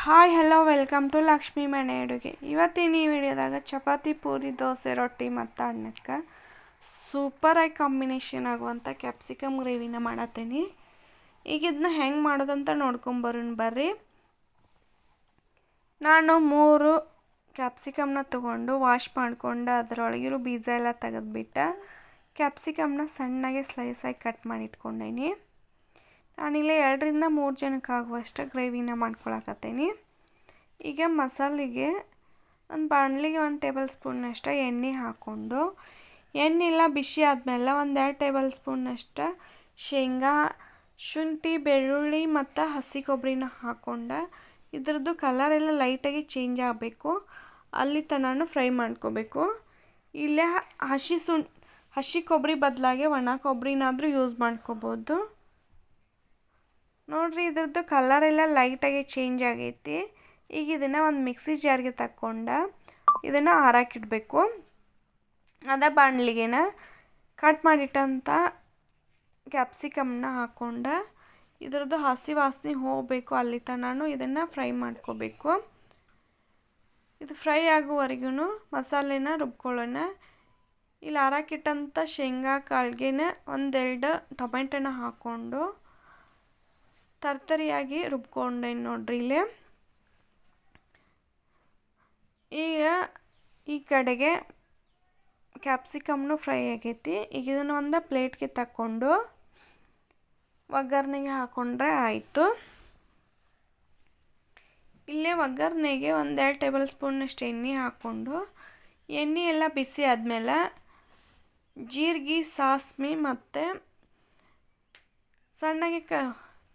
Hi hello welcome to Lakshmi Mane Aduge. ಇವತ್ತಿನ ಈ ವಿಡಿಯೋದಾಗ ಚಪಾತಿ, ಪೂರಿ, ದೋಸೆ, ರೊಟ್ಟಿ ಮತ್ತು ಅನ್ನಕ್ಕೆ ಸೂಪರಾಗಿ ಕಾಂಬಿನೇಷನ್ ಆಗುವಂಥ ಕ್ಯಾಪ್ಸಿಕಮ್ ಗ್ರೇವಿನ ಮಾಡತ್ತೀನಿ. ಈಗ ಇದನ್ನ ಹೆಂಗೆ ಮಾಡೋದಂತ ನೋಡ್ಕೊಂಬರೋಣ ಬರ್ರಿ. ನಾನು 3 ಕ್ಯಾಪ್ಸಿಕಮ್ನ ತೊಗೊಂಡು ವಾಶ್ ಮಾಡಿಕೊಂಡು ಅದರೊಳಗಿರೋ ಬೀಜ ಎಲ್ಲ ತೆಗೆದುಬಿಟ್ಟು ಕ್ಯಾಪ್ಸಿಕಮ್ನ ಸಣ್ಣಗೆ ಸ್ಲೈಸಾಗಿ ಕಟ್ ಮಾಡಿ ಇಟ್ಕೊಂಡೇನಿ. ನಾನಿಲ್ಲಿ 2ರಿಂದ 3 ಜನಕ್ಕೆ ಆಗುವಷ್ಟು ಗ್ರೇವಿನ ಮಾಡ್ಕೊಳಕತ್ತೀನಿ. ಈಗ ಮಸಾಲೆಗೆ ಒಂದು ಬಾಣಲಿಗೆ 1 ಟೇಬಲ್ ಸ್ಪೂನ್ನಷ್ಟು ಎಣ್ಣೆ ಹಾಕ್ಕೊಂಡು, ಎಣ್ಣೆ ಎಲ್ಲ ಬಿಸಿ ಆದಮೇಲೆ 1-2 ಟೇಬಲ್ ಸ್ಪೂನ್ನಷ್ಟು ಶೇಂಗಾ, ಶುಂಠಿ, ಬೆಳ್ಳುಳ್ಳಿ ಮತ್ತು ಹಸಿ ಕೊಬ್ಬರಿನ ಹಾಕ್ಕೊಂಡು ಇದ್ರದ್ದು ಕಲರ್ ಎಲ್ಲ ಲೈಟಾಗಿ ಚೇಂಜ್ ಆಗಬೇಕು, ಅಲ್ಲಿ ತನಕ ಫ್ರೈ ಮಾಡ್ಕೋಬೇಕು. ಇಲ್ಲೇ ಹಸಿ ಕೊಬ್ಬರಿ ಬದಲಾಗಿ ಒಣ ಕೊಬ್ಬರಿನಾದರೂ ಯೂಸ್ ಮಾಡ್ಕೋಬೋದು. ನೋಡಿರಿ, ಇದ್ರದ್ದು ಕಲರ್ ಎಲ್ಲ ಲೈಟಾಗಿ ಚೇಂಜ್ ಆಗೈತಿ. ಈಗ ಇದನ್ನು ಒಂದು ಮಿಕ್ಸಿ ಜಾರ್ಗೆ ತಕ್ಕೊಂಡು ಇದನ್ನು ಆರಾಕಿಡಬೇಕು. ಅದೇ ಬಾಣಲಿಗೆನ ಕಟ್ ಮಾಡಿಟ್ಟಂಥ ಕ್ಯಾಪ್ಸಿಕಮ್ನ ಹಾಕ್ಕೊಂಡು ಇದ್ರದ್ದು ಹಸಿ ವಾಸನೆ ಹೋಗಬೇಕು, ಅಲ್ಲಿ ತನಕ ಇದನ್ನು ಫ್ರೈ ಮಾಡ್ಕೋಬೇಕು. ಇದು ಫ್ರೈ ಆಗುವವರೆಗೂ ಮಸಾಲೆನ ರುಬ್ಕೊಳ್ಳೋಣ. ಇಲ್ಲಿ ಆರಾಕಿಟ್ಟಂಥ ಶೇಂಗಾ ಕಾಳಿಗೆನ 1-2 ಟೊಮೆಟೊನ ಹಾಕ್ಕೊಂಡು ತರ್ತರಿಯಾಗಿ ರುಬ್ಕೊಂಡೇನು ನೋಡ್ರಿ ಇಲ್ಲಿ. ಈಗ ಈ ಕಡೆಗೆ ಕ್ಯಾಪ್ಸಿಕಮ್ನು ಫ್ರೈ ಆಗೈತಿ. ಈಗ ಇದನ್ನು ಒಂದು ಪ್ಲೇಟ್ಗೆ ತಕ್ಕೊಂಡು ಒಗ್ಗರಣೆಗೆ ಹಾಕ್ಕೊಂಡ್ರೆ ಆಯಿತು. ಇಲ್ಲೇ ಒಗ್ಗರಣೆಗೆ 1-2 ಟೇಬಲ್ ಸ್ಪೂನ್ನಷ್ಟು ಎಣ್ಣೆ ಹಾಕ್ಕೊಂಡು, ಎಣ್ಣೆ ಎಲ್ಲ ಬಿಸಿ ಆದಮೇಲೆ ಜೀರಿಗೆ, ಸಾಸ್ಮೆ ಮತ್ತು ಸಣ್ಣಗೆ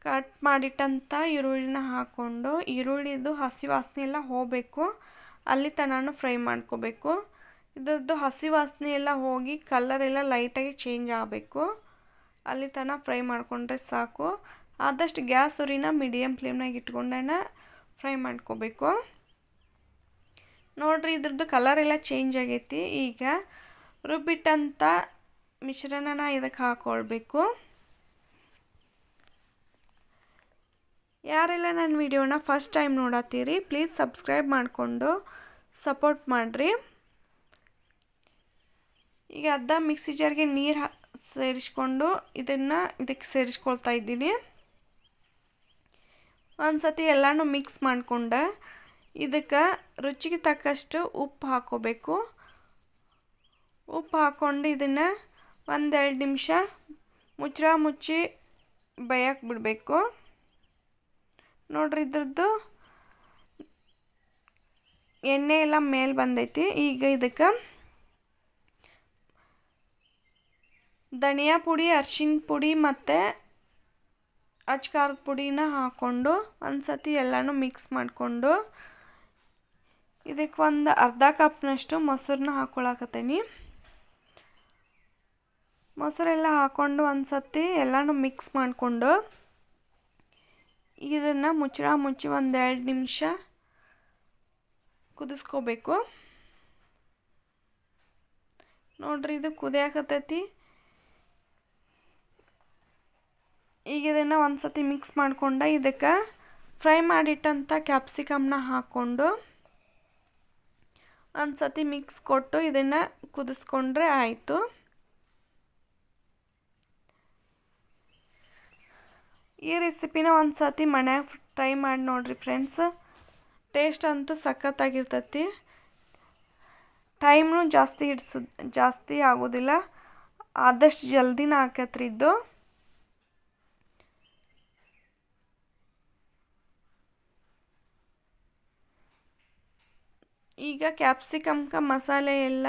ಕಟ್ ಮಾಡಿಟ್ಟಂಥ ಈರುಳ್ಳಿನ ಹಾಕ್ಕೊಂಡು ಈರುಳ್ಳಿದು ಹಸಿ ವಾಸನೆ ಎಲ್ಲ ಹೋಗಬೇಕು, ಅಲ್ಲಿ ತನಕ ಫ್ರೈ ಮಾಡ್ಕೋಬೇಕು. ಇದ್ರದ್ದು ಹಸಿ ವಾಸನೆ ಎಲ್ಲ ಹೋಗಿ ಕಲರ್ ಎಲ್ಲ ಲೈಟಾಗಿ ಚೇಂಜ್ ಆಗಬೇಕು, ಅಲ್ಲಿ ತನಕ ಫ್ರೈ ಮಾಡಿಕೊಂಡ್ರೆ ಸಾಕು. ಆದಷ್ಟು ಗ್ಯಾಸ್ ಉರಿನ ಮೀಡಿಯಮ್ ಫ್ಲೇಮ್ನಾಗ ಇಟ್ಕೊಂಡೇನ ಫ್ರೈ ಮಾಡ್ಕೋಬೇಕು. ನೋಡಿರಿ, ಇದ್ರದ್ದು ಕಲರ್ ಎಲ್ಲ ಚೇಂಜ್ ಆಗೈತಿ. ಈಗ ರುಬ್ಬಿಟ್ಟಂಥ ಮಿಶ್ರಣನ ಇದಕ್ಕೆ ಹಾಕ್ಕೊಳ್ಬೇಕು. ಯಾರೆಲ್ಲ ನನ್ನ ವಿಡಿಯೋನ ಫಸ್ಟ್ ಟೈಮ್ ನೋಡತ್ತೀರಿ, ಪ್ಲೀಸ್ ಸಬ್ಸ್ಕ್ರೈಬ್ ಮಾಡಿಕೊಂಡು ಸಪೋರ್ಟ್ ಮಾಡಿರಿ. ಈಗ ಮಿಕ್ಸಿ ಜಾರ್ಗೆ ನೀರು ಸೇರಿಸ್ಕೊಂಡು ಇದಕ್ಕೆ ಸೇರಿಸ್ಕೊಳ್ತಾ ಇದ್ದೀನಿ. ಒಂದು ಸತಿ ಎಲ್ಲನೂ ಮಿಕ್ಸ್ ಮಾಡಿಕೊಂಡು ಇದಕ್ಕೆ ರುಚಿಗೆ ತಕ್ಕಷ್ಟು ಉಪ್ಪು ಹಾಕ್ಕೋಬೇಕು. ಉಪ್ಪು ಹಾಕ್ಕೊಂಡು ಇದನ್ನು 1-2 ನಿಮಿಷ ಮುಚ್ಚಿ ಬೇಯಕ್ಕೆ ಬಿಡಬೇಕು. ನೋಡ್ರಿ, ಇದ್ರದ್ದು ಎಣ್ಣೆ ಎಲ್ಲ ಮೇಲೆ ಬಂದೈತಿ. ಈಗ ಇದಕ್ಕೆ ಧನಿಯಾ ಪುಡಿ, ಅರಿಶಿನ ಪುಡಿ ಮತ್ತು ಅಚ್ಕಾರದ ಪುಡಿನ ಹಾಕ್ಕೊಂಡು ಒಂದು ಸತಿ ಎಲ್ಲನೂ ಮಿಕ್ಸ್ ಮಾಡಿಕೊಂಡು ಇದಕ್ಕೆ ಒಂದು ಅರ್ಧ ಕಪ್ನಷ್ಟು ಮೊಸರನ್ನ ಹಾಕ್ಕೊಳಕತ್ತೀನಿ. ಮೊಸರೆಲ್ಲ ಹಾಕ್ಕೊಂಡು ಒಂದು ಸತಿ ಎಲ್ಲನೂ ಮಿಕ್ಸ್ ಮಾಡಿಕೊಂಡು ಇದನ್ನು ಮುಚ್ಚಿ 1-2 ನಿಮಿಷ ಕುದಿಸ್ಕೋಬೇಕು. ನೋಡ್ರಿ, ಇದು ಕುದಿಯಾಕತ್ತೈತಿ. ಈಗ ಇದನ್ನು ಒಂದು ಸತಿ ಮಿಕ್ಸ್ ಮಾಡ್ಕೊಂಡು ಇದಕ್ಕೆ ಫ್ರೈ ಮಾಡಿಟ್ಟಂಥ ಕ್ಯಾಪ್ಸಿಕಮ್ನ ಹಾಕ್ಕೊಂಡು ಒಂದು ಸತಿ ಮಿಕ್ಸ್ ಕೊಟ್ಟು ಇದನ್ನು ಕುದಿಸ್ಕೊಂಡ್ರೆ ಆಯಿತು. ಈ ರೆಸಿಪಿನ ಒಂದು ಸತಿ ಮನ್ಯಾಗ ಟ್ರೈ ಮಾಡಿ ನೋಡಿರಿ ಫ್ರೆಂಡ್ಸ್. ಟೇಸ್ಟ್ ಅಂತೂ ಸಖತ್ತಾಗಿರ್ತೈತಿ. ಟೈಮ್ನು ಜಾಸ್ತಿ ಆಗೋದಿಲ್ಲ, ಆದಷ್ಟು ಜಲ್ದಿನ ಆಕತ್ರಿ ಇದು. ಈಗ ಕ್ಯಾಪ್ಸಿಕಮ್ಗೆ ಮಸಾಲೆ ಎಲ್ಲ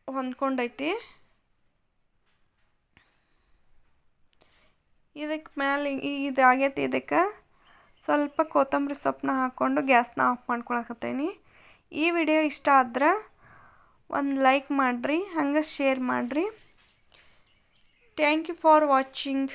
ಹೊಂದ್ಕೊಂಡೈತಿ. ಇದಕ್ಕೆ ಮೇಲೆ ಇದಾಗೈತಿ. ಇದಕ್ಕೆ ಸ್ವಲ್ಪ ಕೊತ್ತಂಬರಿ ಸೊಪ್ಪನ್ನ ಹಾಕ್ಕೊಂಡು ಗ್ಯಾಸ್ನ ಆಫ್ ಮಾಡ್ಕೊಳಕತ್ತೀನಿ. ಈ ವಿಡಿಯೋ ಇಷ್ಟ ಆದ್ರೆ ಒಂದು ಲೈಕ್ ಮಾಡಿರಿ, ಹಂಗೆ ಶೇರ್ ಮಾಡಿರಿ. Thank you for watching.